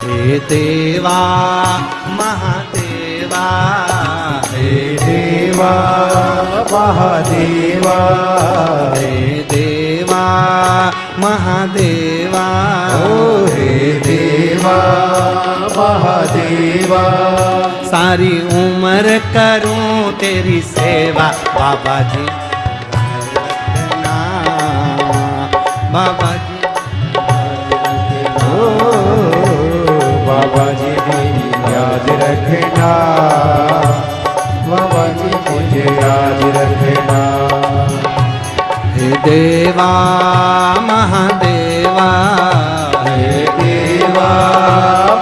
हे देवा महादेवा, हे देवा महादेवा, हे देवा महादेवा, ओ हे देवा महादेवा। सारी उम्र करूं तेरी सेवा बाबा जी, बाबा जी ओ बाबा जी मेरी याद रखना, बाबा जी मुझे याद रखना। हे देवा महादेवा, हे देवा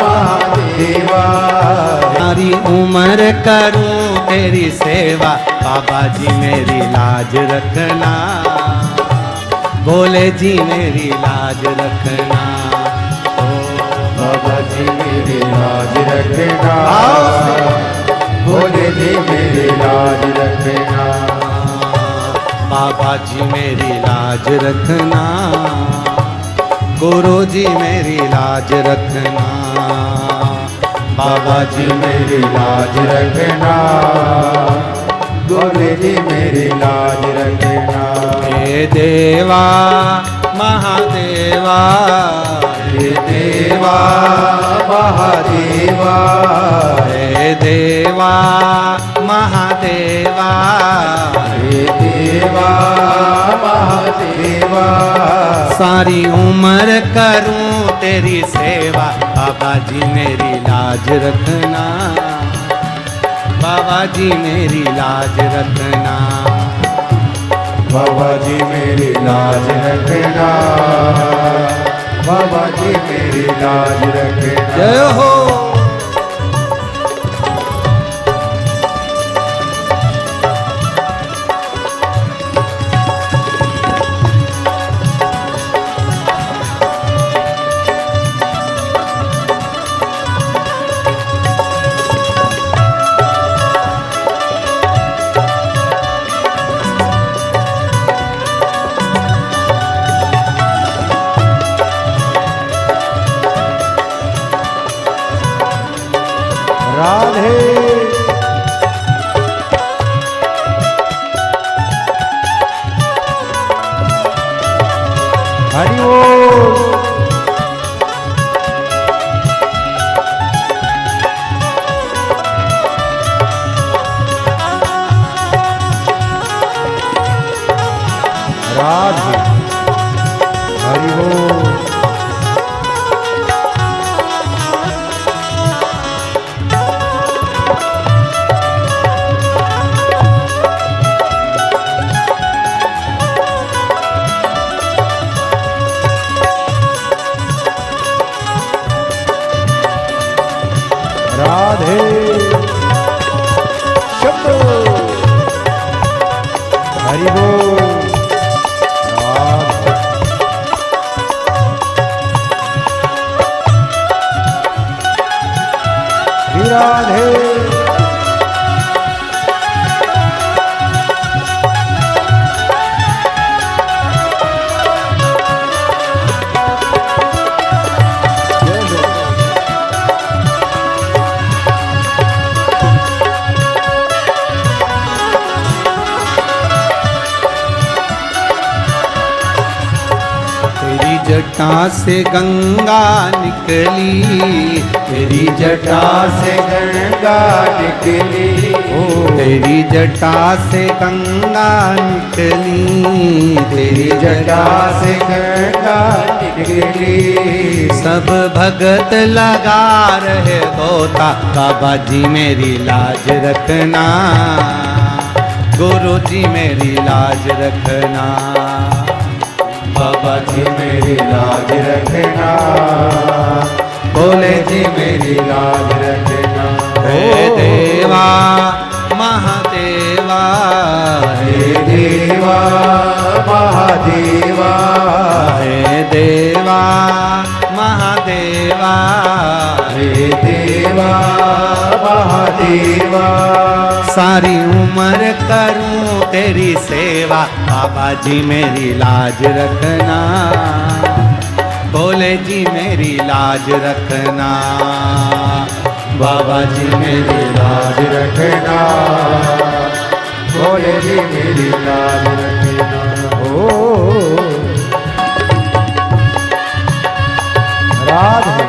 महादेवा, सारी उम्र करूं तेरी सेवा बाबा जी मेरी लाज रखना, भोले जी मेरी लाज रखना, बाबा जी मेरी लाज रखना, भोले जी मेरी लाज रखना, बाबा जी मेरी लाज रखना, गुरु जी मेरी लाज रखना, बाबा जी मेरी लाज रखना, भोले जी मेरी लाज रखना। हे देवा महादेवा, हे देवा महादेवा, हे देवा महादेवा, हे देवा महादेवा। सारी उम्र करूं तेरी सेवा बाबा जी मेरी लाज रखना, बाबा जी मेरी लाज रखना, बाबा जी मेरी लाज रखना, बाबा जी मेरी लाज रखना। जय हो। राधे हरि बोल। राधे हरि बोल। राधे शंभो हरि बोल। राधे जटा से गंगा निकली, तेरी जटा से गंगा निकली, ओ तेरी जटा से गंगा निकली, तेरी जटा से गंगा निकली। सब भगत लगा रहे गोता बाबा जी मेरी लाज रखना, गुरु जी मेरी लाज रखना, बाबा जी मेरी लाज रखना, भोले जी मेरी लाज रखना। हे देवा महादेवा, हे देवा महादेवा, हे देवा महादेवा, हे देवा महादेवा। सारी उम्र करूं तेरी सेवा बाबा जी मेरी लाज रखना, भोले जी मेरी लाज रखना, बाबा जी मेरी लाज रखना, भोले जी मेरी लाज रखना। ओ राधे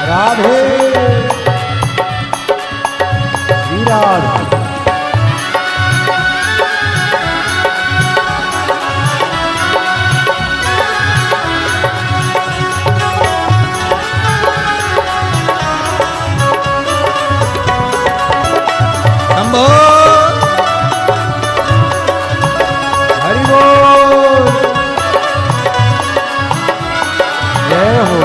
राधे श्री राधे। शंभो हरि बोल, जय हो।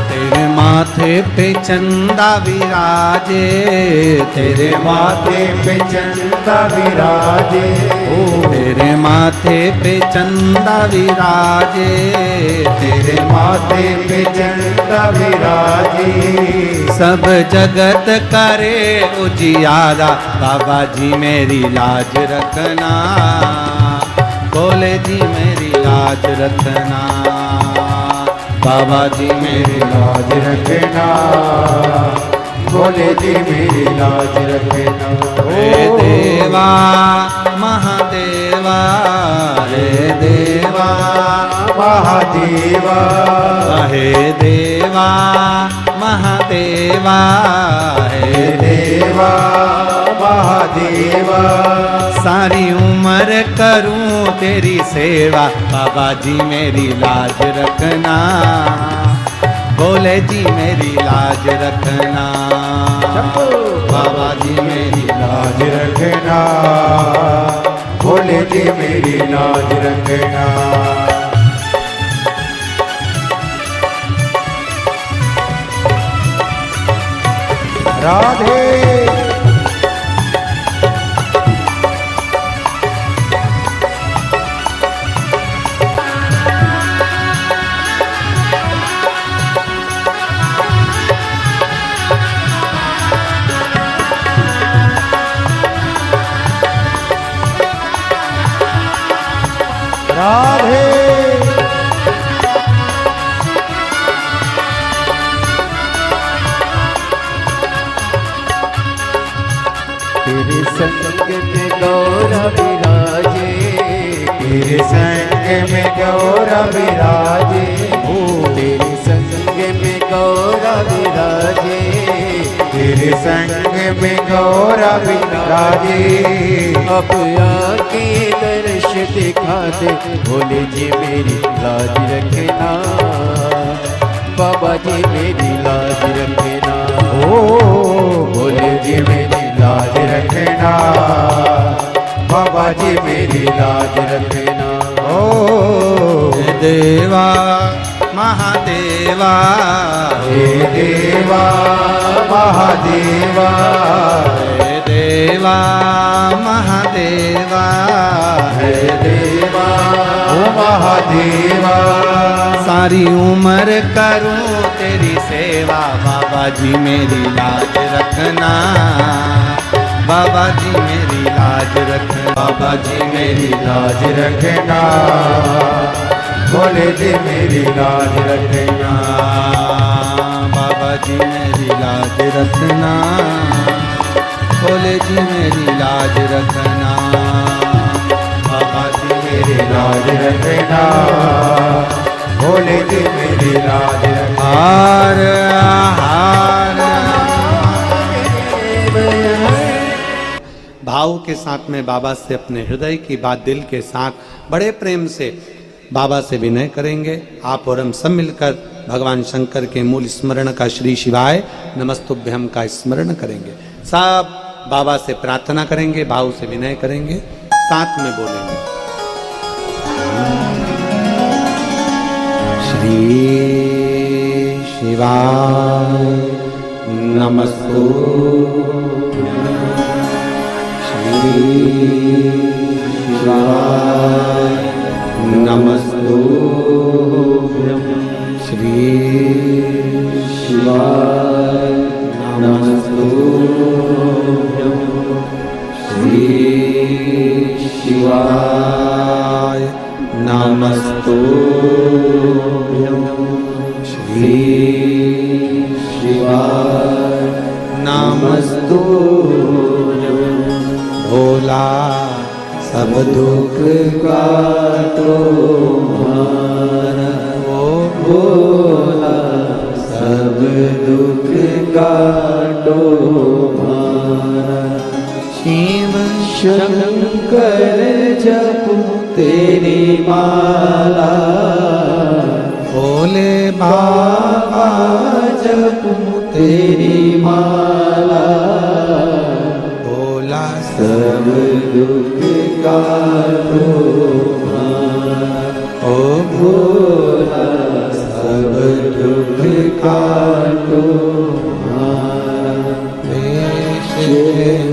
तेरे माथे पे चंदा विराजे, तेरे माथे पे चंदा विराजे, तेरे माथे पे चंदा विराजे, तेरे माथे पे चंदा विराजे, सब जगत करे उजियारा, बाबा जी मेरी लाज रखना, भोले जी मेरी लाज रखना, बाबा जी मेरी लाज रखना, भोले जी मेरी लाज रखना। हे देवा महादेवा, हे देवा महादेवा, हे देवा महादेवा, हे देवा महादेवा, सारी उम्र करूं तेरी सेवा, बाबा जी मेरी लाज रखना, भोले जी मेरी लाज रखना, बाबा जी मेरी लाज रखना, भोले जी मेरी लाज रखना। राधे राधे तेरे संग में गौरा विराजे, तेरे संग में गौरा विराजे, तेरे संग में गौरा विराजे, तेरे संग में गौरा विराजे। अब आके दर्श दिखा दे, भोले जी मेरी लाज रखना, बाबा जी मेरी लाज रखना, ओ भोले जी मेरी लाज रखना, बाबा जी मेरी लाज रखना। ओ हे देवा महादेवा, हे देवा महादेवा, हे देवा महादेवा, हे देवा ओ महादेवा, सारी उम्र करूं तेरी सेवा, बाबा जी मेरी लाज रखना, बाबा जी मेरी लाज रखना, बाबा जी मेरी लाज रखना, भोले जी मेरी लाज रखना, बाबा जी मेरी लाज रखना, भोले जी मेरी लाज रखना, बाबा जी मेरी लाज रखना, भोले जी मेरी लाज रखना। हार हार भाव के साथ में बाबा से अपने हृदय की बात दिल के साथ बड़े प्रेम से बाबा से विनय करेंगे। आप और हम सब मिलकर भगवान शंकर के मूल स्मरण का श्री शिवाय नमस्तुभ्यम का स्मरण करेंगे। सब बाबा से प्रार्थना करेंगे, भाव से विनय करेंगे, साथ में बोलेंगे। श्री शिवाय नमस्तुभ्यं। श्री शिवाय नमस्तुभ्यं। श्री शिवाय नमस्तुभ्यं। श्री शिवाय नमस्तुभ्यं। श्री शिवाय नमस्तुभ्यं। भोला सब दुख काटो हमारा, ओ भोला सब दुख काटो हमारा। शिव शंकर जपो तेरी माला, भोले बाबा जपो तेरी माला। भोला सब दुख काटो हमारा, ओ भोला सब दुख काटो हमारा।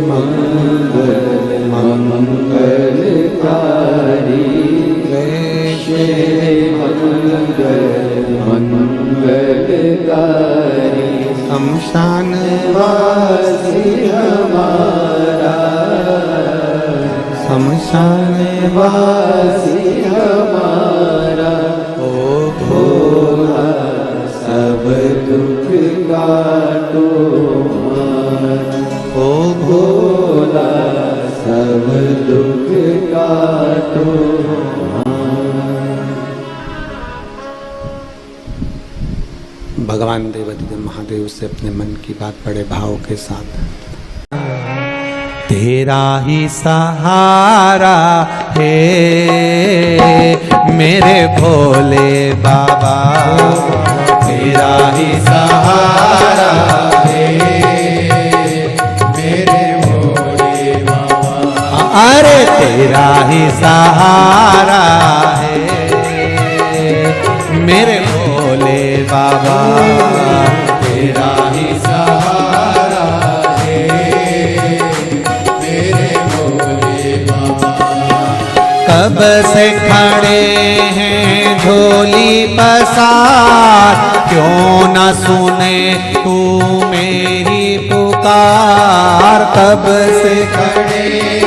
मंगल मंगलकारी, मंगल मंगलकारी। शमशान वासी हमारा, शमशान वासी हमारा। ओ भोला सब दुख काटो हमारा, ओ भोला सब दुख काटो हमारा। भगवान देवाधिदेव महादेव से अपने मन की बात बड़े भाव के साथ। तेरा ही सहारा है मेरे भोले बाबा, तेरा ही सहारा है मेरे भोले बाबा। अरे तेरा ही सहारा है मेरे भोले बाबा, तेरा ही सहारा है मेरे भोले बाबा। कब से खड़े हैं झोली पसार, क्यों न सुने तू मेरी पुकार। कब से खड़े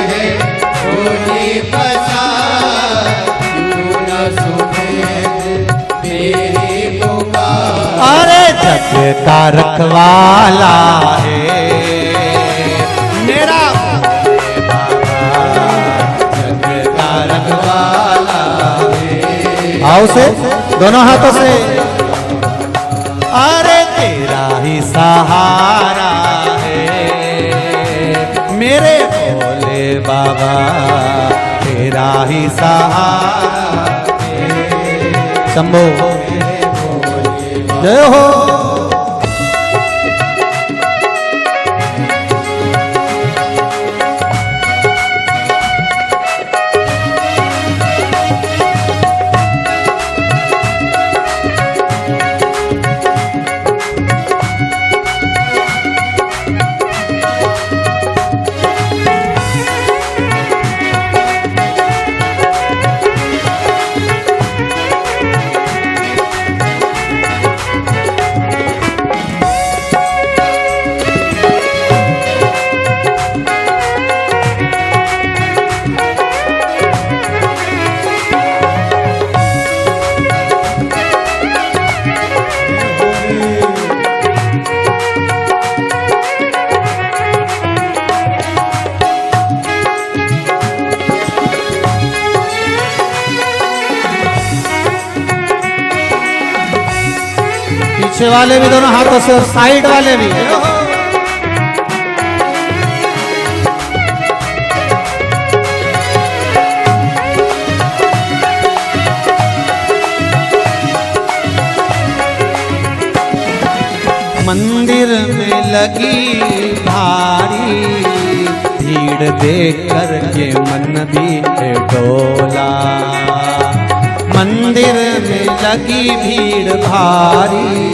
हैं झोली पसार, क्यों न सुने मेरी पुकार। अरे जग का रखवाला है मेरा जग का रखवाला है। आओ से दोनों हाथों से। अरे तेरा ही सहारा है मेरे भोले बाबा, तेरा ही सहारा है। शंभो जय हो। पीछे वाले भी दोनों हाथों से और साइड वाले भी। मंदिर में लगी भारी भीड़ देख कर ये मन भी डोला। मंदिर में लगी भीड़ भारी,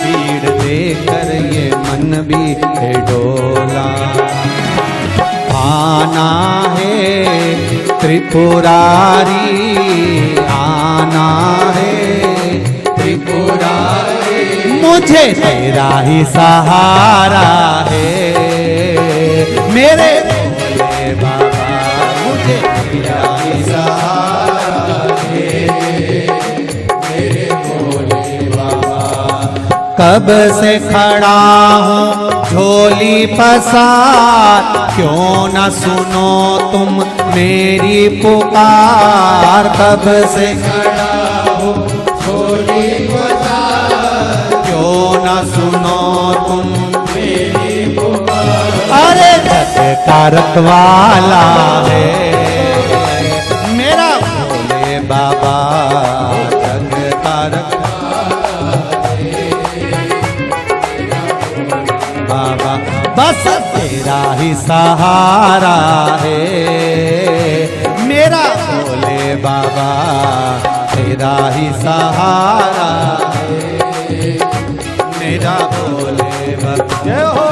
भीड़ देखकर ये मन भी है डोला। आना है त्रिपुरारी, आना है त्रिपुरारी, मुझे तेरा ही सहारा है मेरे भोले बाबा, मुझे तेरा ही सहारा है मेरे भोले बाबा। कब से खड़ा हूँ झोली पसार, क्यों न सुनो तुम मेरी पुकार। कब से खड़ा हूँ झोली पसार, क्यों न सुनो तुम मेरी पुकार। अरे जग का रखवाला है मेरा भोले बाबा, जग का रखवाला बाबा, बस तेरा ही सहारा है मेरा भोले बाबा, तेरा ही सहारा है मेरा भोले बाबा। जय हो।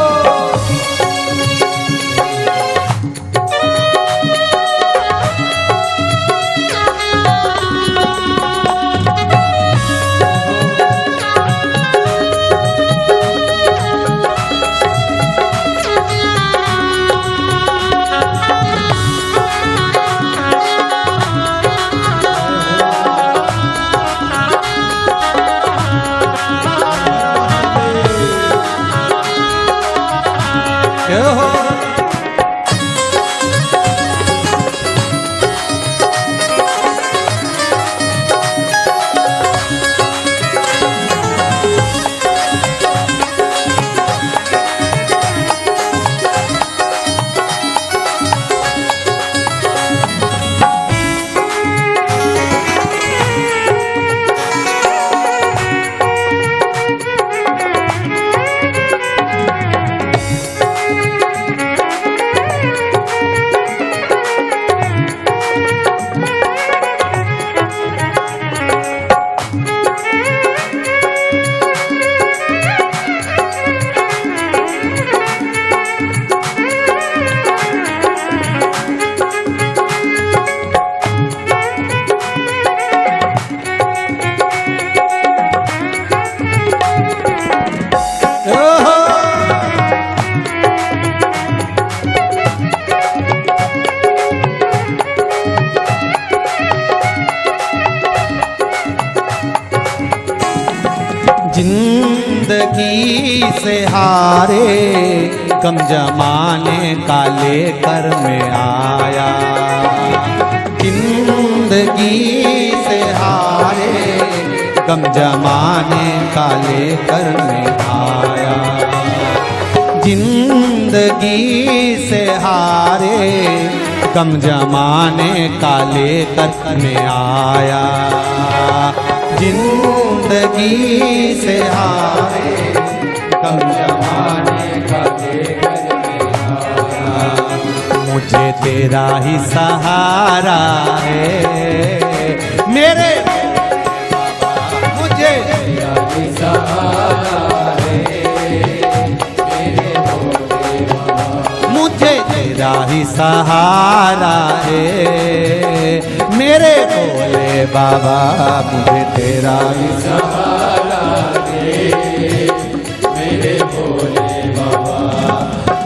जिंदगी से हारे गम जमाने का लेकर मैं आया, जिंदगी से हारे गम जमाने का लेकर मैं आया, जिंदगी से हारे गम जमाने का लेकर मैं आया, जिंदगी से हारे गम जमाने का लेकर मैं आया। मुझे तेरा ही सहारा है मेरे बाबा, मुझे तेरा ही सहारा है मेरे भोले बाबा, मुझे तेरा ही सहारा है मेरे भोले बाबा, मुझे तेरा ही सहारा है मेरे भोले बाबा।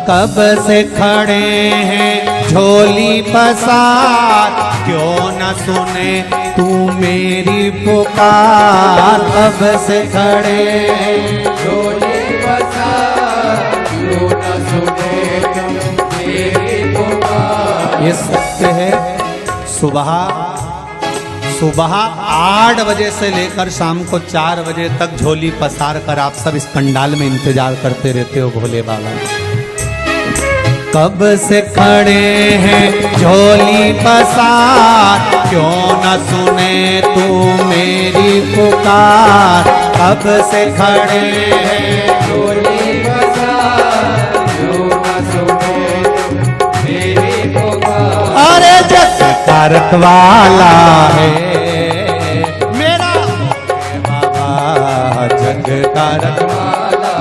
कब से खड़े हैं झोली पसार, क्यों न सुने तू मेरी पुकार। कब से खड़े हैं झोली पसार, क्यों न सुने तू मेरी पुकार। ये सत्य है। सुबह 8 बजे से लेकर शाम को 4 बजे तक झोली पसार कर आप सब इस पंडाल में इंतजार करते रहते हो भोले बाबा। कब से खड़े हैं झोली पसार, क्यों न सुने तू मेरी पुकार। कब से खड़े हैं झोली पसार, क्यों न सुने तू मेरी पुकार। अरे जग का रखवाला है रखवाला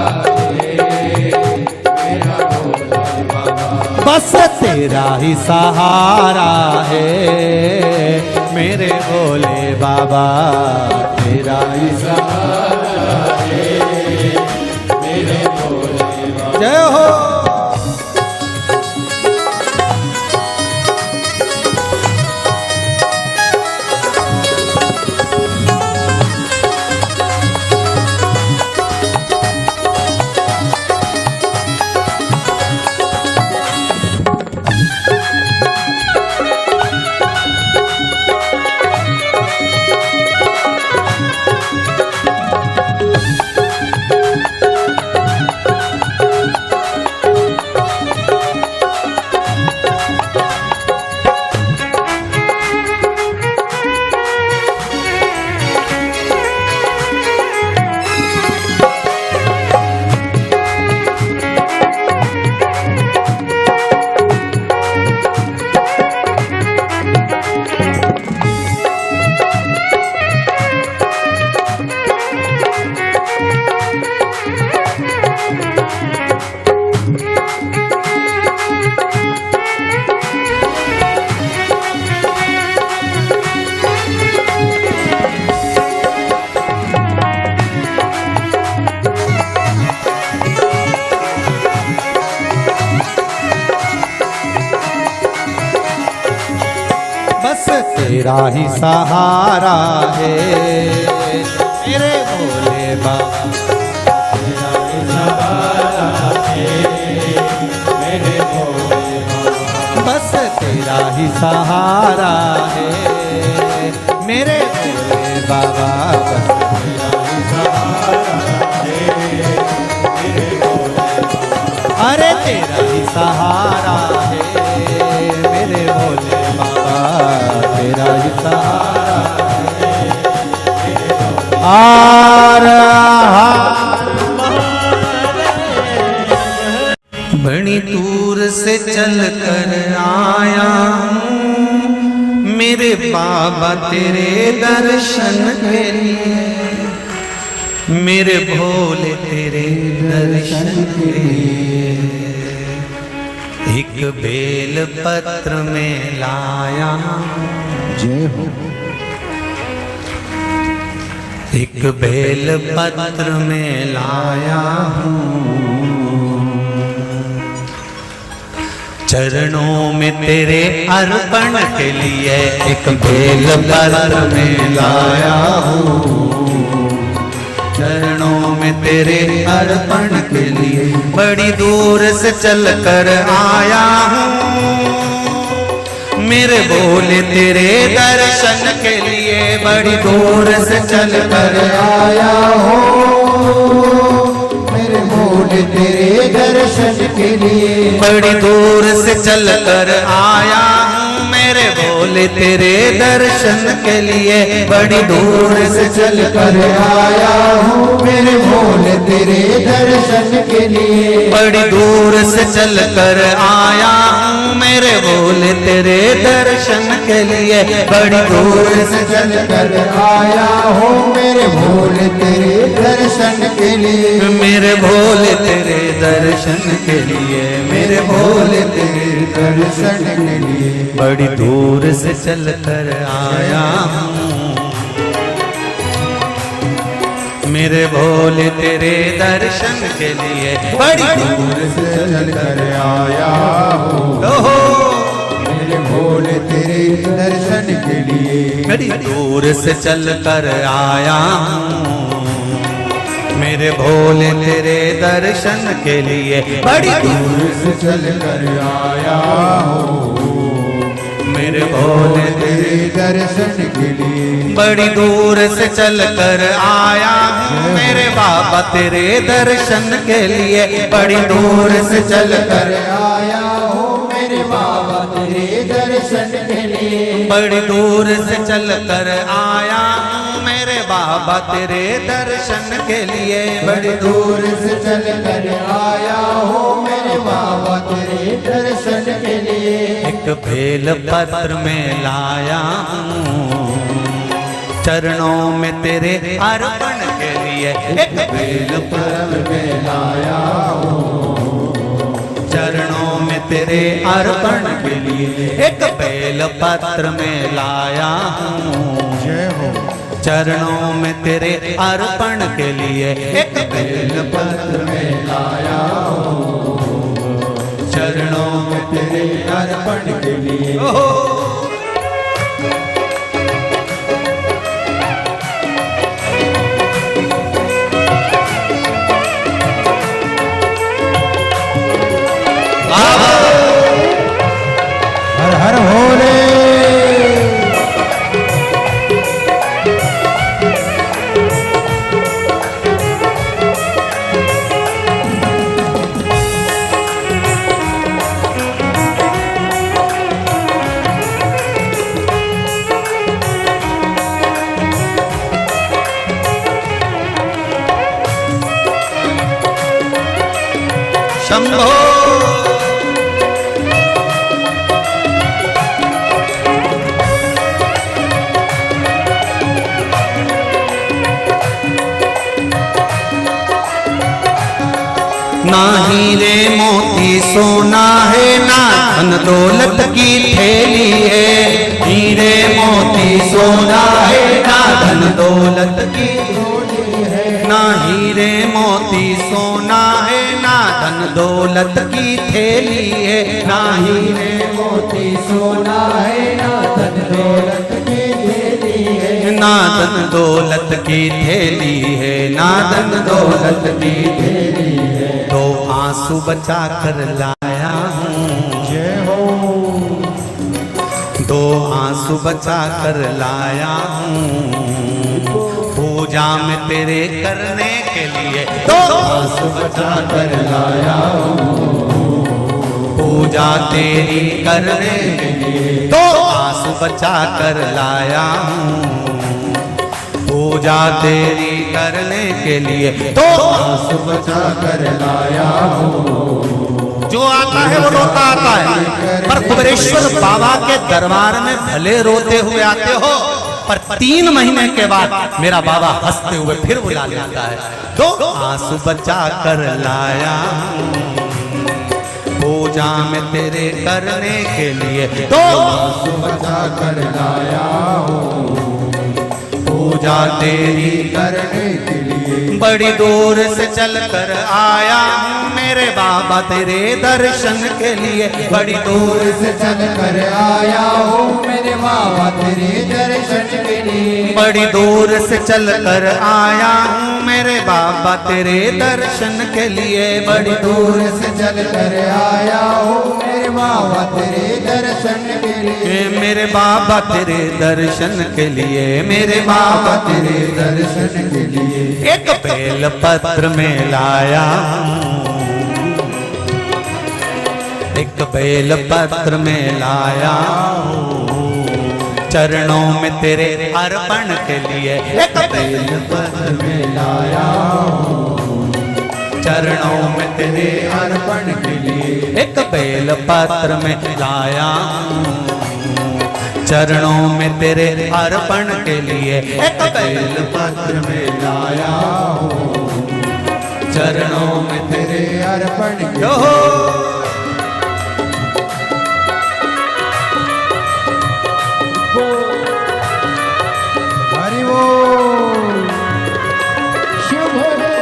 मेरा भोले बाबा। बस तेरा ही सहारा है मेरे भोले बाबा, तेरा ही सहारा है मेरे भोले बाबा। जय हो। तेरा ही सहारा है मेरे भोले बाबा, तेरा ही सहारा है मेरे भोले बाबा। बस तेरा ही सहारा है मेरे भोले बाबा, बस तेरा ही सहारा है मेरे भोले बाबा। अरे तेरा ही सहारा है मेरे भोले बाबा, तेरा ही सहारा है मेरे भोले बाबा। बड़ी दूर से चल कर आया मेरे बाबा तेरे दर्शन के लिए, मेरे भोले तेरे दर्शन के लिए। एक बेल पत्र में लाया, जय हो। एक बेल पत्र में लाया हूँ, चरणों में तेरे अर्पण के लिए एक बेल पत्र में लाया हूँ, चरणों में तेरे अर्पण के लिए बड़ी दूर से चल कर आया हूँ, मेरे भोले तेरे दर्शन के लिए बड़ी दूर से चल कर आया हूँ, मेरे भोले तेरे दर्शन के लिए। बड़ी दूर से चल कर आया हूँ मेरे भोले तेरे दर्शन के लिए, बड़ी दूर से चल कर आया हूँ मेरे भोले तेरे दर्शन के लिए। बड़ी दूर से चल कर आया हूँ मेरे भोले तेरे दर्शन के लिए, बड़ी दूर से चल कर आया हूँ मेरे भोले तेरे दर्शन के लिए। मेरे भोले तेरे दर्शन के लिए, मेरे भोले तेरे दर्शन के लिए बड़ी दूर से चल कर आया हूँ, मेरे भोले तेरे दर्शन के लिए बड़ी दूर से चल कर आया हूँ, मेरे भोले तेरे दर्शन के लिए। बड़ी दूर से चल कर आया हूँ, मेरे भोले तेरे दर्शन के लिए बड़ी दूर से चल कर आया हूँ, मेरे भोले तेरे दर्शन के लिए। बड़ी दूर से चल कर आया हूँ मेरे बाबा तेरे दर्शन के लिए, बड़ी दूर से चल कर आया हूँ मेरे बाबा तेरे दर्शन के लिए। बड़ी दूर से चल कर आया हूँ मेरे बाबा तेरे दर्शन के लिए, बड़ी दूर से चल कर आया हूँ मेरे बाबा तेरे दर्शन के लिए। एक बेल पत्र में लाया हूँ, चरणों में तेरे अर्पण के लिए लिए एक बेल पत्र में लाया हूँ, चरणों में तेरे अर्पण के लिए एक बेल पत्र में लाया हूँ। जय हो। चरणों में तेरे अर्पण के लिए एक बेल पत्र में लाया हूँ, चरणों में तेरे अर्पण के लिए। हर हर भोले। शंभो ना हीरे मोती सोना है ना धन दौलत की थैली है। हीरे मोती सोना है ना धन दौलत की थैली है। ना हीरे मोती सोना है ना धन दौलत की थैली है। ना हीरे मोती सोना है ना धन दौलत की थैली है। ना धन दौलत की थैली है। ना धन दौलत की थैली है। दो आंसू बचा कर लाया हूँ। जय हो। दो आंसू बचा कर लाया हूँ। पूजा में तेरे करने के लिए दो आंसू बचा कर लाया हूँ, पूजा तेरी करने के लिए दो आंसू बचा कर लाया हूँ। पूजा तेरी करने के लिए दो आंसू बचा कर लाया हूँ। जो आता है वो रोता आता है, पर कुबेरेश्वर बाबा के दरबार में भले रोते हुए आते हो, पर 3 महीने के बाद मेरा बाबा हंसते हुए फिर बुला लेता है। दो आंसू बचा कर लाया हूँ। पूजा में तेरे करने के लिए दो आंसू बचा कर लाया हूँ, पूजा तेरी करने के लिए। बड़ी दूर से चल कर आया हूँ मेरे बाबा तेरे दर्शन के लिए। बड़ी दूर से चल कर आया हूँ मेरे बाबा तेरे दर्शन के लिए। बड़ी दूर से चल कर आया हूँ मेरे बाबा तेरे दर्शन के लिए। बड़ी दूर से चल कर आया हूँ मेरे बाबा तेरे दर्शन के लिए। मेरे बाबा तेरे दर्शन के लिए। मेरे बाबा तेरे दर्शन के लिए। एक बेल पत्र में लाया हूँ। एक बेल पत्र में लाया हूँ। चरणों में तेरे अर्पण के लिए एक बेल पत्र में लाया हूँ। चरणों में तेरे अर्पण के लिए। एक बेल पत्र में लाया हूँ। चरणों में तेरे अर्पण के लिए एक बेल पत्र में लाया हूँ। चरणों में तेरे अर्पण के लिए। हरि बोल। शिव भोले।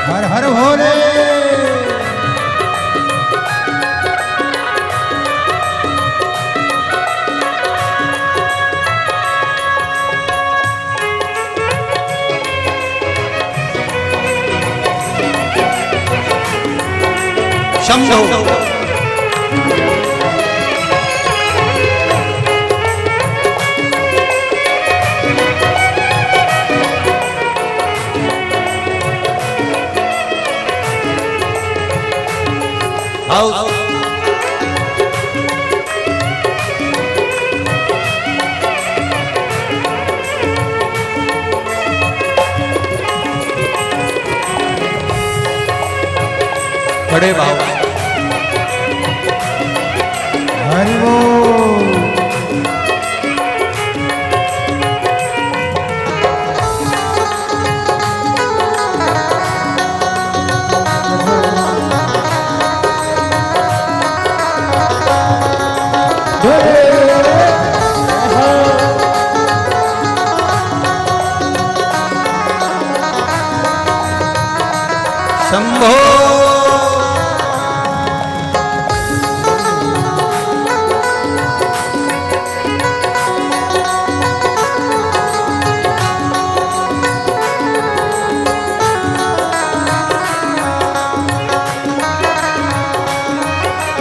हर हर भोले। शंभो आओ बड़े बाबा हरि बोल। शंभो।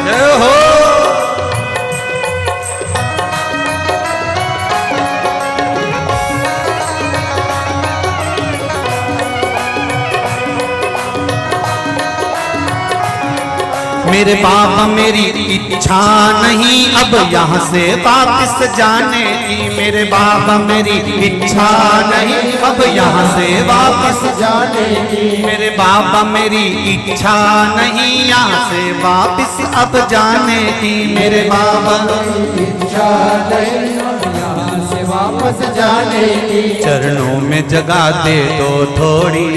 जय हो। मेरे बाबा मेरी इच्छा नहीं अब यहाँ से वापस जाने की। मेरे बाबा मेरी इच्छा नहीं अब यहाँ से वापस जाने की। मेरे बाबा मेरी इच्छा नहीं यहाँ से वापस अब जाने की। मेरे बाबा मेरी इच्छा नहीं यहाँ से वापस जाने की। चरणों में जगह दे दो थोड़ी,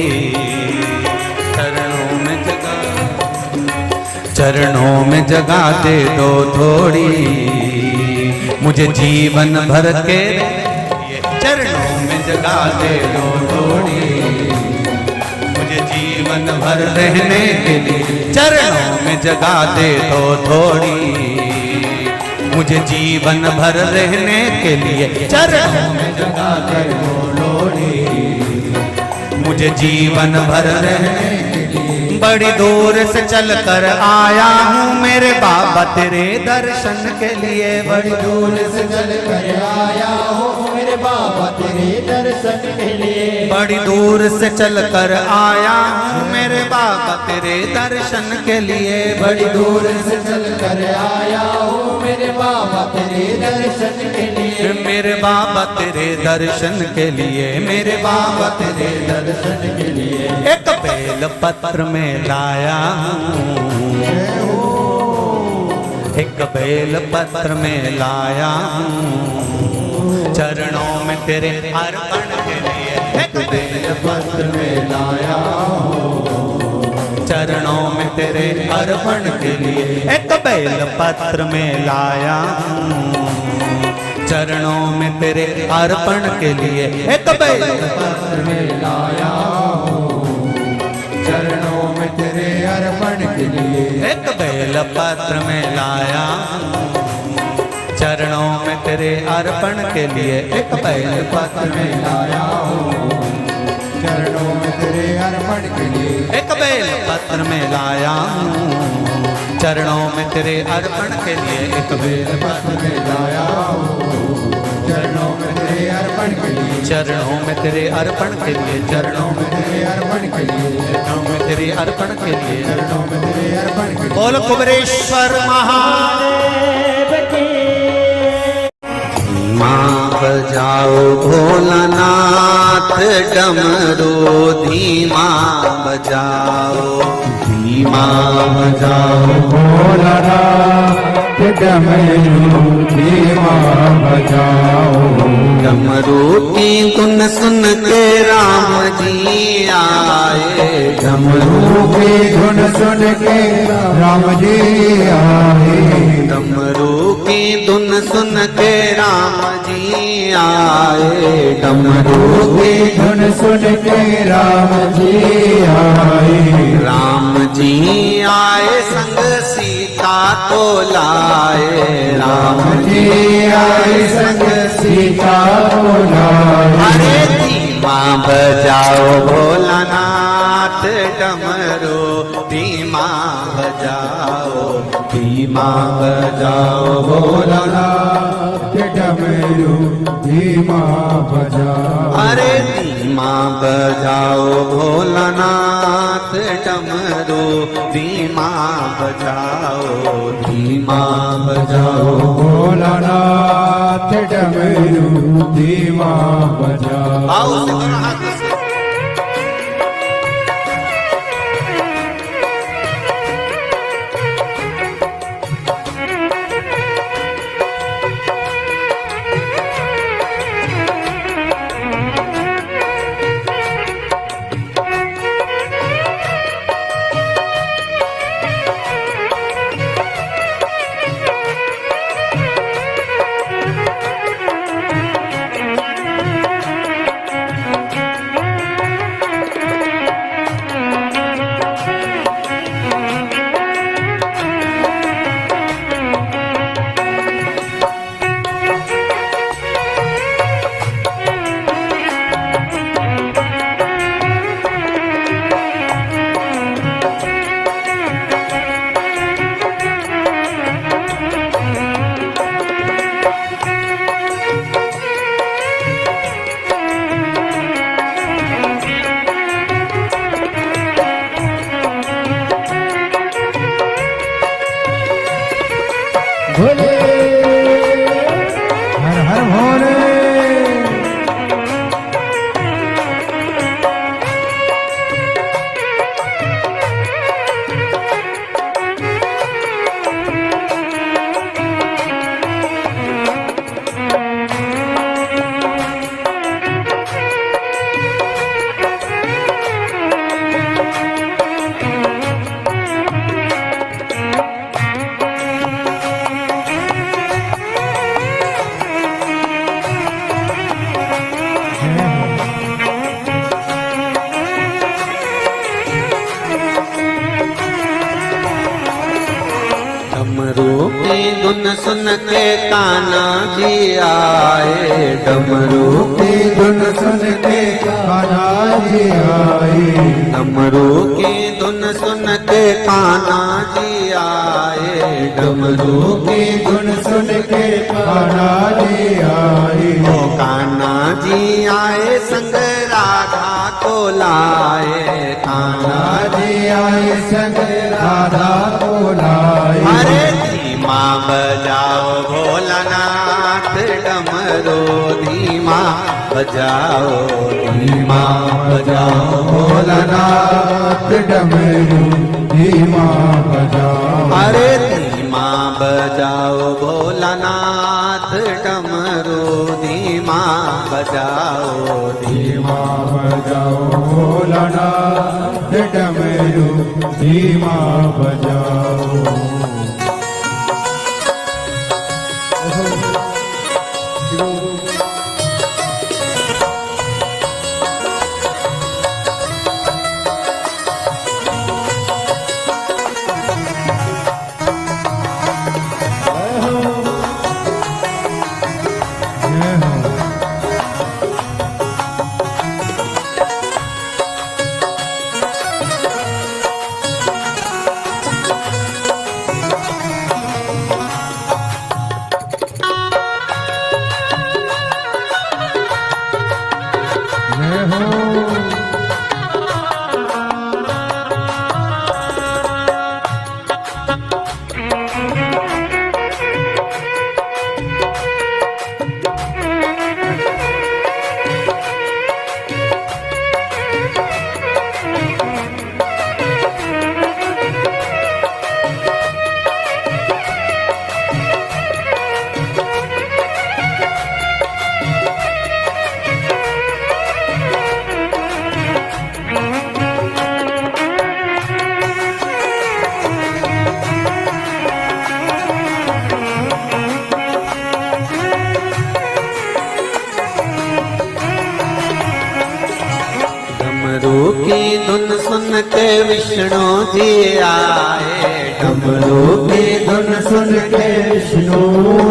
चरणों में जगह दे दो थोड़ी, मुझे जीवन भर के चरणों में जगह दे दो थोड़ी, मुझे जीवन भर रहने के लिए चरणों में जगह दे दो थोड़ी, मुझे जीवन भर रहने के लिए चरणों में जगह दे दो थोड़ी, मुझे जीवन भर रहने। बड़ी दूर से चल कर आया हूँ मेरे बाबा तेरे दर्शन के लिए। बड़ी दूर से चल कर आया हूँ मेरे बाबा तेरे दर्शन के लिए। बड़ी दूर से चल कर आया हूँ मेरे बाबा तेरे दर्शन के लिए। बड़ी दूर से चल कर आया हूँ मेरे बाबा तेरे दर्शन के लिए। मेरे बाबा तेरे दर्शन के लिए, मेरे बाबा तेरे दर्शन के लिए एक बेल पत्र में लाया हूँ, एक बेल पत्र में लाया हूँ, चरणों में तेरे अर्पण के लिए एक बेल पत्र में लाया हूँ, चरणों में तेरे अर्पण के लिए एक बेल पत्र में लाया हूँ, चरणों में तेरे अर्पण के लिए एक बेल पत्र में लाया हूँ, चरणों में तेरे अर्पण के लिए एक बेल पत्र में लाया हूँ, चरणों में तेरे अर्पण के लिए एक बेल पत्र में लाया हूँ, चरणों में तेरे अर्पण के लिए एक बेल पत्र में लाया हूँ, चरणों में तेरे अर्पण के लिए एक बेल पत्र में लाया हूँ, चरणों में तेरे अर्पण के लिए, चरणों में तेरे अर्पण के लिए, चरणों में तेरे अर्पण के लिए, चरणों में तेरे अर्पण के लिए, चरणों में तेरे अर्पण के लिए। बोल कुबेरेश्वर महादेव की। माँ बजाओ भोलानाथ डमरू धीमा बजाओ, धीमा बजाओ भोलानाथ डमरू धीमा बजाओ। डमरू की धुन सुन के राम जी आए, डमरू की धुन सुन के राम जी आए, डमरू की धुन सुन के राम जी आए, डमरू की धुन सुन के राम जी आए, राम जी आए संग सीता को लाए, राम जी आए संग सीता को लाए। अरे धीमा बजाओ भोलानाथ डमरू, धीमा बजाओ, धीमा बजाओ भोलानाथ डमरू धीमा बजाओ। अरे धीमा बजाओ भोलानाथ डमरू, धीमा बजाओ, धीमा बजाओ भोलानाथ डमरू धीमा बजाओ। आओ से दोनों हाथ से। भोले हर हर भोले डमरू की धुन सुन के कान्हा जी आए, डमरू की धुन सुन के कान्हा जी आए, डमरू की धुन सुन के कान्हा जी आए, डमरू की धुन सुन के कान्हा जी आए। ओ कान्हा जी आए संग राधा को लाए, कान्हा जी आए संग राधा को लाए। अरे धीमा बजाओ भोलानाथ डमरू, धीमा बजाओ, धीमा बजाओ भोलानाथ डमरू धीमा बजाओ। अरे धीमा बजाओ भोलानाथ डमरू, धीमा बजाओ, धीमा बजाओ भोलानाथ डमरू धीमा बजाओ। डमरू की धुन सुन के विष्णु जी आए, डमरू की धुन सुन के विष्णु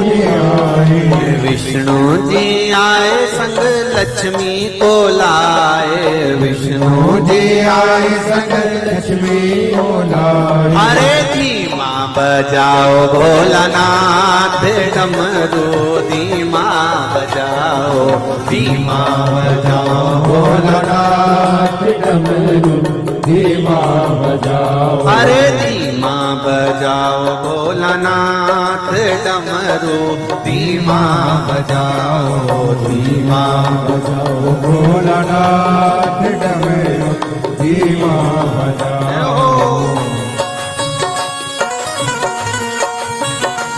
जी आए, विष्णु जी आए संग लक्ष्मी को लाए, विष्णु जी आए संग लक्ष्मी को लाए। अरे धीमा बजाओ भोलानाथ डमरू, धीमा बजाओ, धीमा बजाओ भोलानाथ डमरू धीमा बजाओ। अरे धीमा बजाओ भोलानाथ डमरू, धीमा बजाओ, धीमा बजाओ भोलानाथ डमरू धीमा बजाओ।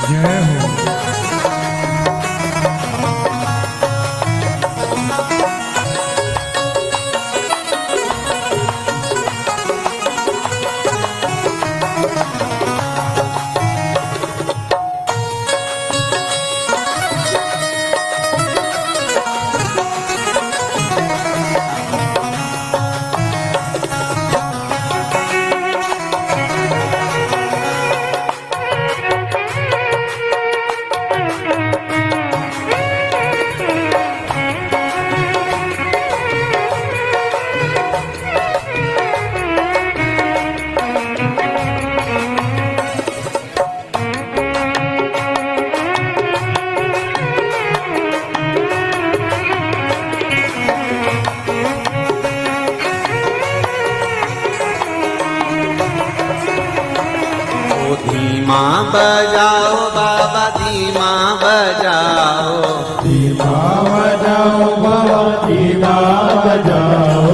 जय हो। धीमा बजाओ बाबा धीमा बजाओ, धीमा बजाओ बाबा धीमा बजाओ,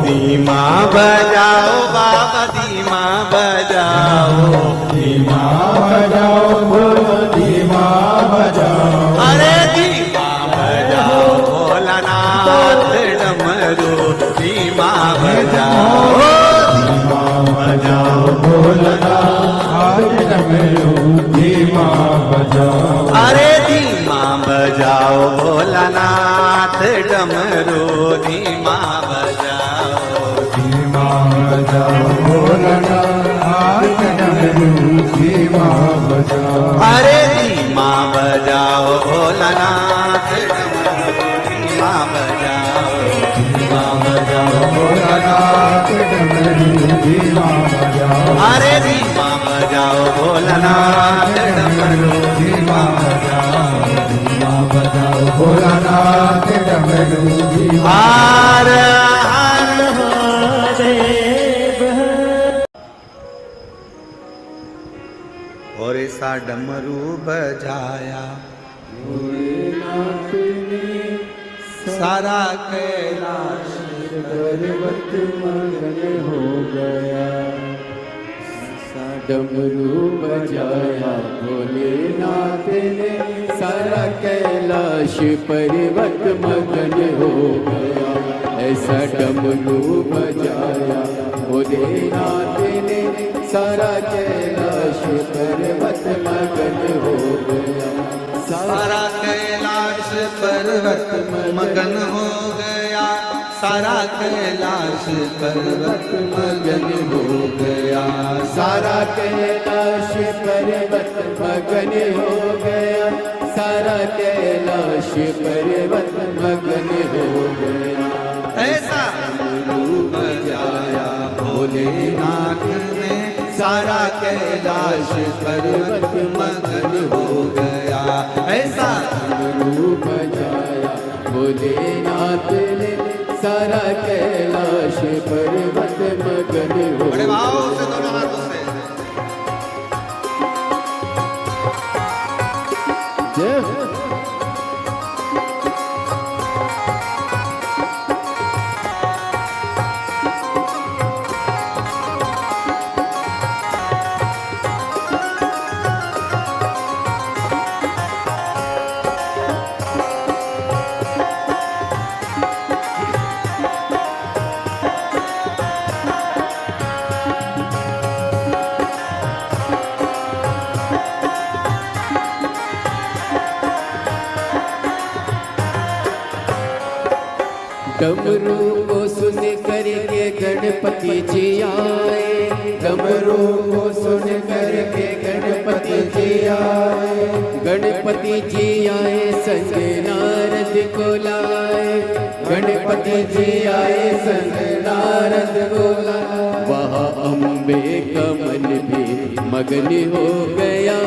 धीमा बजाओ बाबा धीमा बजाओ, धीमा बजाओ बाबा धीमा बजाओ। अरे धीमा बजाओ भोलानाथ डमरू धीमा बजाओ, धीमा बजाओ भोलानाथ डमरू धीमा बजाओ। अरे धीमा बजाओ भोलानाथ डमरू धीमा बजाओ, धीमा बजाओ भोलानाथ डमरू धीमा बजाओ। अरे धीमा बजाओ भोलानाथ डमरू धीमा बजाओ, धीमा बजाओ भोलानाथ डमरू धीमा बजाओ। अरे धीमा बजाओ भोलानाथ डमरू धीमा बजाओ, धीमा बजाओ भोलानाथ डमरू धीमा। हर हर महादेव। और ऐसा डमरू बजाया सारा कैलाश पर्वत मगन हो गया, डमरू बजाया भोलेनाथ ने, सारा कैलाश पर्वत मगन हो गया। ऐसा डमरू बजाया भोलेनाथ ने, सारा कैलाश पर्वत मगन हो गया। सारा कैलाश पर्वत मगन हो गया, सारा कैलाश पर्वत मगन हो गया, सारा कैलाश पर्वत मगन हो गया, सारा कैलाश पर्वत मगन हो गया। ऐसा डमरू बजाया भोलेनाथ ने, सारा कैलाश पर्वत मगन हो गया। ऐसा डमरू बजाया भोलेनाथ ने, सारा कैलाश पर्वत मगन हो बड़े भाव गया। से दोनों हाथों से जय हो। डमरू को सुन करके गणपति जी आए, डमरू को सुन करके गणपति जी आए, गणपति जी आए संग नारद को लाए, गणपति जी आए संग नारद को लाए। वहाँ अम्बे का मन भी मगन हो गया,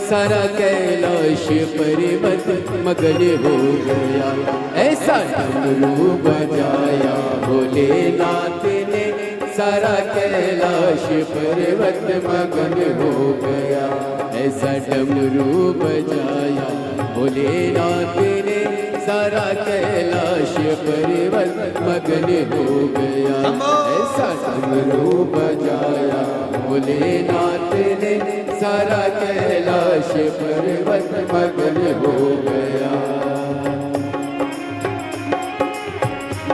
सारा कैलाश पर्वत मगन हो गया। ऐसा डमरू बजाया भोलेनाथ ने, सारा कैलाश पर्वत मगन हो गया। ऐसा डमरू बजाया भोलेनाथ ने, सारा कैलाश पर्वत मगन हो गया। ऐसा डमरू बजाया भोलेनाथ ने, सारा कैलाश पर्वत मगन हो गया।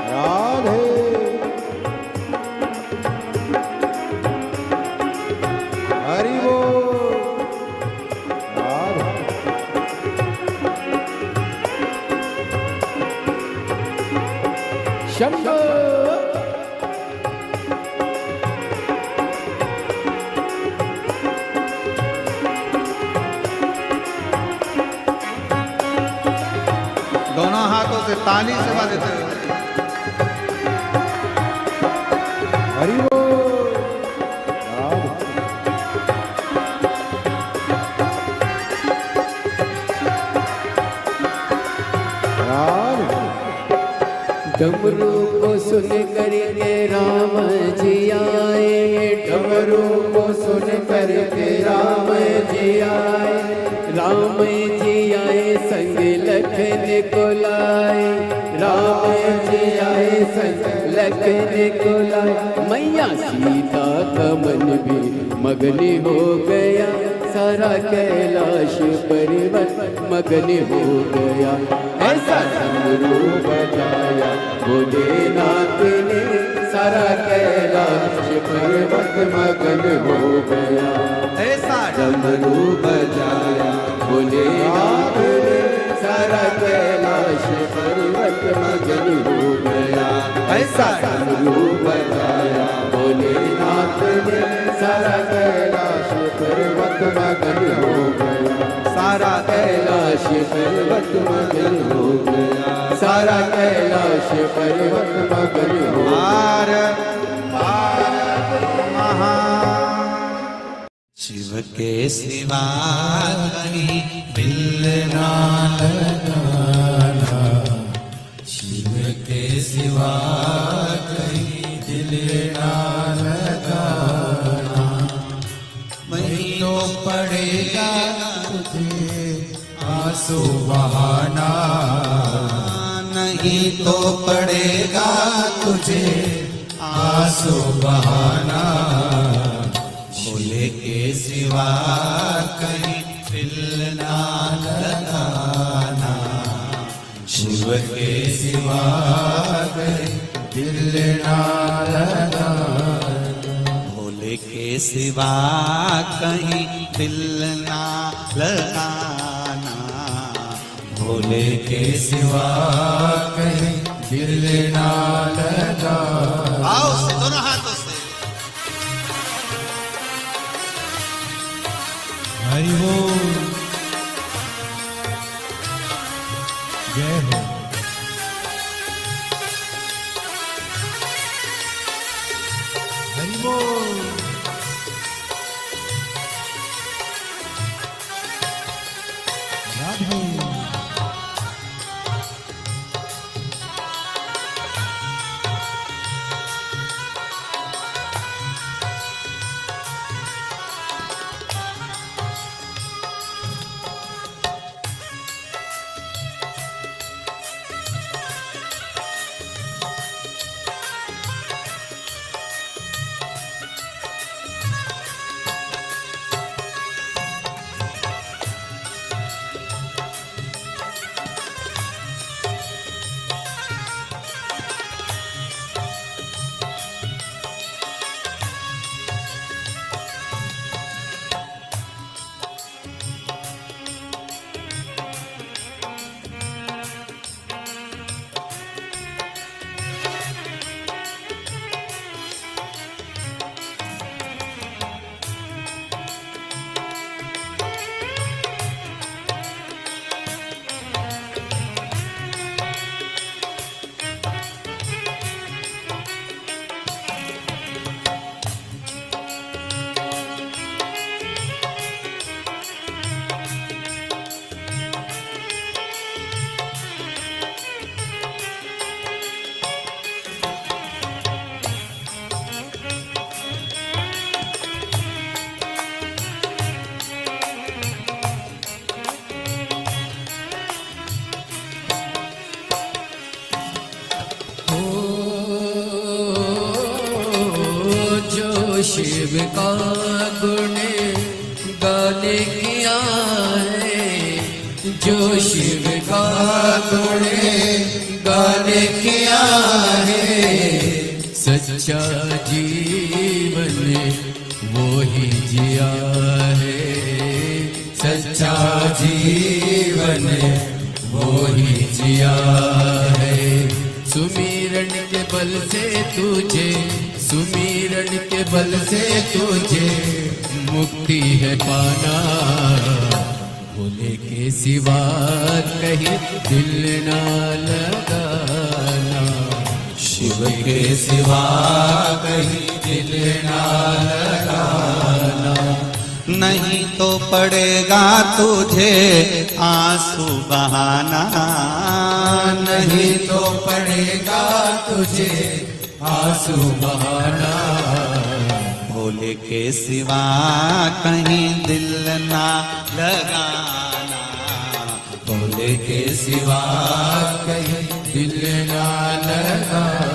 राधे हरि बोल। राधे शंभो। दोनों हाथों से ताली से बजाते हुए हरि बोल। राधे राधे डमरू को सुन करके राम जी आए, डमरू को सुन करके राम जी आए, राम जी आए संग लखन को लाए, राम जी आए संग लखन को लाए। मैया सीता का मन भी मगन हो गया, सारा कैलाश पर्वत मगन हो गया। ऐसा डमरू बजाया भोलेनाथ ने, सारा कैलाश पर्वत मगन हो गया। ऐसा डमरू बजाया भोलेनाथ ने, सारा कैलाश पर्वत मगन हो गया। ऐसा डमरू बजाया भोलेनाथ ने, सारा कैलाश पर्वत मगन हो गया। सारा कैलाश पर्वत मगन हो गया, सारा कैलाश पर्वत मगन हो गया। शिव के सिवा कहीं दिल ना लगाना, शिव के सिवा कहीं दिल ना लगाना। वही तो पड़ेगा तुझे आंसू बहाना, नहीं तो पड़ेगा तुझे आंसू बहाना। भोले के सिवा कहीं दिल ना लगाना, शिव के सिवा कहीं दिल ना लगाना। भोले के सिवा कहीं दिल ना लगाना, भोले के सिवा कहीं दिल ना लगाना। आओ से दोनों हाथों से हरि बोल, जय हो। हरि बोल, राधे। शिव का गुण गाने किया है, जो शिव का गुण गाने किया है, सच्चा जीवन वो ही जिया है, सच्चा जीवन वो ही जिया है। सुमिरन के बल से तुझे, सुमिरन के बल से तुझे मुक्ति है पाना, भोले के सिवा कहीं दिल ना लगाना, शिव के सिवा कहीं दिल ना लगाना। नहीं तो पड़ेगा तुझे आंसू बहाना, नहीं तो पड़ेगा तुझे आंसू बहाना। भोले के सिवा कहीं दिल ना लगाना, भोले के सिवा कहीं दिल ना लगाना।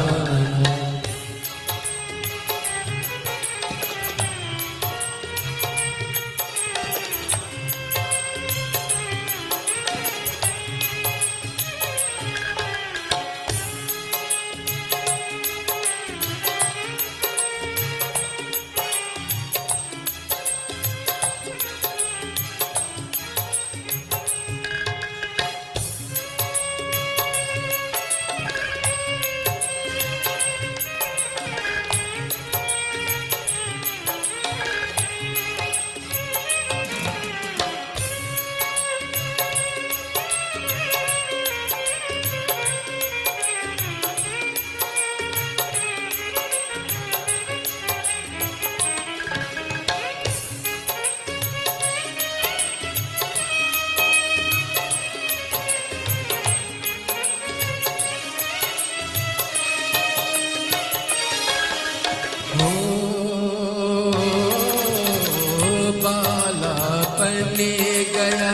गया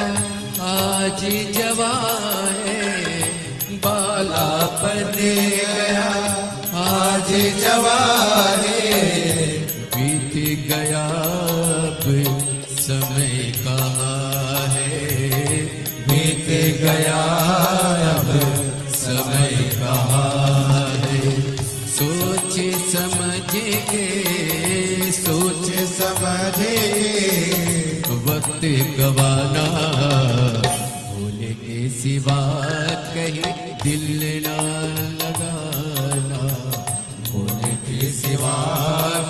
आज जवाए, बाला बने गया आज जवाए। बीत गया अब समय कहाँ है, बीत गया अब समय कहाँ है। सोच समझ के, सोच समझ के वक्त गवाना, भोले के सिवा कहीं दिल ना लगाना, भोले के सिवा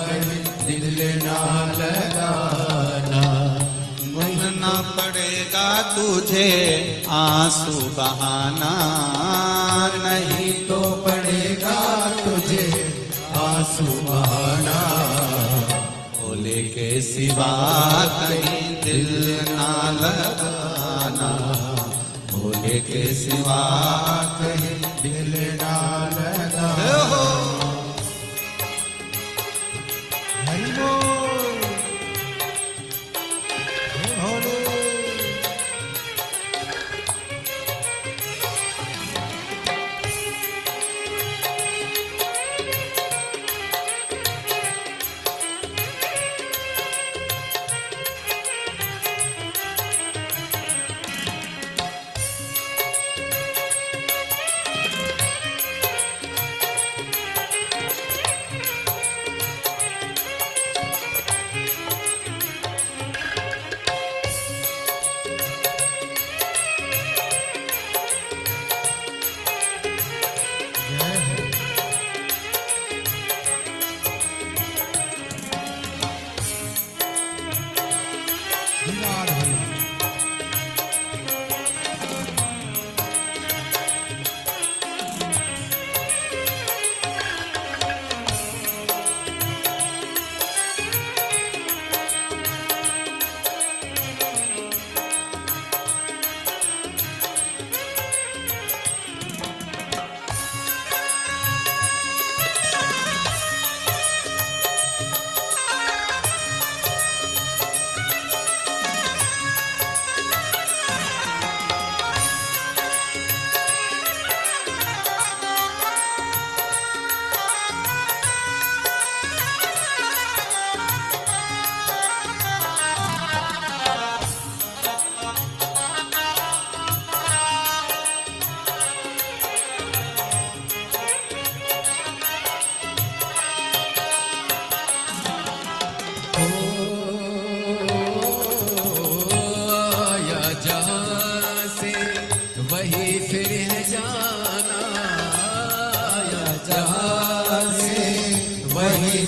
कहीं दिल ना लगाना। ना पड़ेगा तुझे आंसू बहाना, नहीं तो पड़ेगा तुझे आंसू बहाना। भोले के सिवा कहीं दिल ना लगाना, भोले के सिवा कहीं दिल ना लगाना। हरि बोल भोले।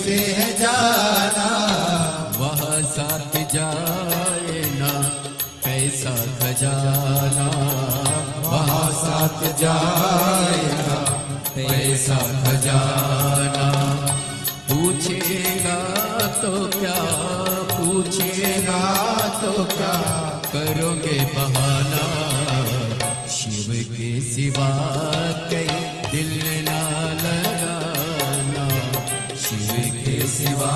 से है जाना, वहाँ साथ जाए ना पैसा खजाना, वहाँ साथ जाए ना पैसा खजाना। पूछेगा तो क्या पूछेगा, तो क्या करोगे बहाना, शिव के सिवा कहीं दिल ना लगाना, शिव के सिवा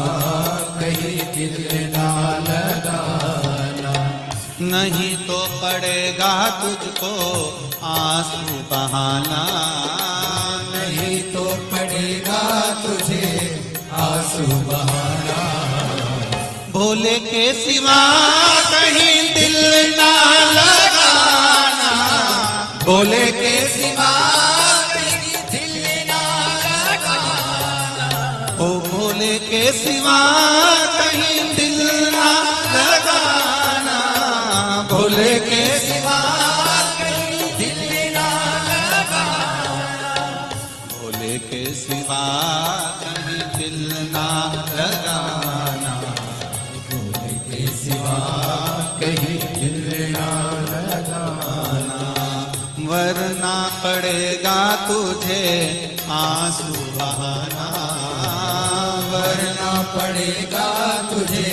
कहीं दिल ना लगाना। नहीं तो पड़ेगा तुझको आंसू बहाना, नहीं तो पड़ेगा तुझे आंसू बहाना, भोले के सिवा कहीं दिल ना लगाना, भोले के सिवा कहीं दिल ना लगाना, ओ भोले के सिवा कहीं दिल ना लगाना, भोले के सिवा कहीं दिल ना लगाना, भोले के सिवा कहीं दिल ना लगाना, भोले के सिवा कहीं दिल ना लगाना, वरना पड़ेगा तुझे आंसू बहाना, वरना पड़ेगा तुझे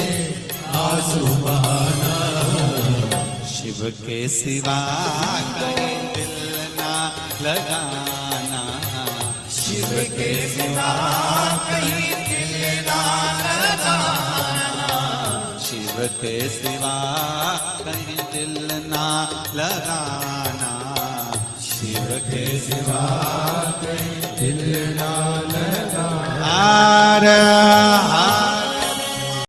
आंसू बहाना, शिव के सिवा कहीं दिल ना लगाना, शिव के सिवा कहीं दिल ना लगाना, शिव के सिवा कहीं दिल ना लगाना, शिव के सिवा कहीं दिल ना लगाना। आर